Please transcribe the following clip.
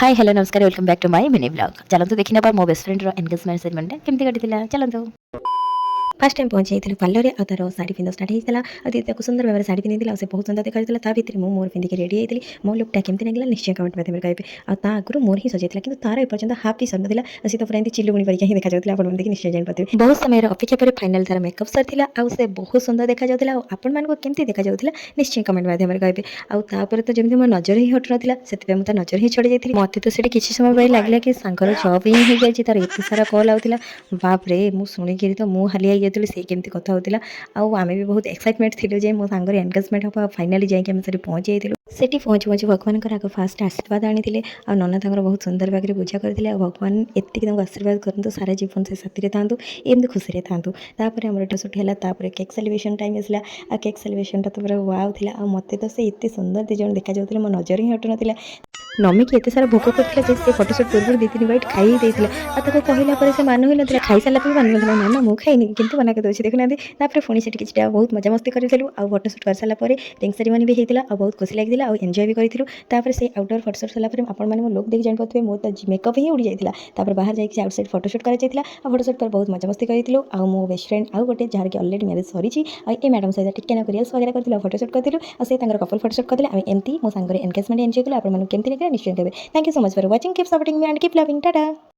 हाय hello नमस्कार welcome back to my mini blog चलतु देखिए मो बेस्ट फ्रेंड एंगेजमेंट सेरेमनी केमती कटी चलतु फास्ट टाइम पहुंची पार्लर और तार शाढ़ी पिंधा स्टार्ट होता है सुंदर भाव में शाढ़ी पिंधि से बहुत सुंदर देखा ता भितर मुझे मोर पिंधिक रेडी होती मो लुकटा केमती लगे निश्चय कमेंट माध्यम कहते आ आगुरी मोर ही सजाई कि तार एपर्तंत हाफ भी सर ना सी तो पूरा चिल्लुगुणी पर ही देखा जाता आप निश्चय जानते बहुत समय अपेक्षा पर फाइनाल तार मेकअप सर से बहुत सुंदर देखा जाता आपण मानक केमती देखा जाता निश्चय कमेंट माध्यम कहते आउे तो जमी मो नजर ही हटु ना से मुझे नजर ही छड़ी जाती मत तो से किसी समय लगे कि सांगर जब ही हो जाए तार एत सारा कल आउला बाप रे मुझे शुणिकी तो मुझे हालिया जाती से केमती कथा होता आम भी बहुत एक्साइटमेंट थी जे मो सांगर एंगेजमेंट हम फाइनाली जाकि से पहुँची जाइलु सेठी पहुँचु पहुँचु भगवान आगे फास्ट आशीर्वाद आनी आ नना बहुत सुंदर भाग में पूजा करते भगवान एतिक आशीर्वाद करूँ सारा जीवन से साथी था एमती खुशी था तापर आम फोटोशूट है केक सेलिब्रेशन टाइम आसला आ केक सेलिब्रेशन तो पूरा वाव था आ मत तो से एत सुंदर दी जन देखा जाता मो नजर ही हटु ना नमी की एत सारा भोग करता से फोटोशूट पूर्व 2-3 बाइट खाई देता कहला से मानु ही ना खाई सारा मानु ना ना मुझे खाईनी कितु बना के दूसरी देखुना पुणी से किसी बहुत मजा मस्ती करूँ आ फोटोशूट कर सारा रिंग सेरेमनी भी होता है बहुत खुशी लगी और एंजॉय भी करूँ से आउटडोर फोटोशूट सारापर आपने मो लुक देख जानते मो तो मेकअप ही उड़ी जाता बाहर जाइए आउटसाइड फोटोशूट कर फोटोशूट पर बहुत मजा मस्ती करूँ आ मो बेस्ट फ्रेंड आउ गोटे जहाँ कि अलरेडी मैरेज सरी ये मैडम सहित टिके ना रिल्स वगैरह कर फोटोशूट करूँ से कपल फोटोशूट करते आम एमती मो सांगे एंगेजमेंट एंजॉय कलु आपको केमती लगे निश्चय कहे thank you so much for watching keep supporting me and keep loving Tata.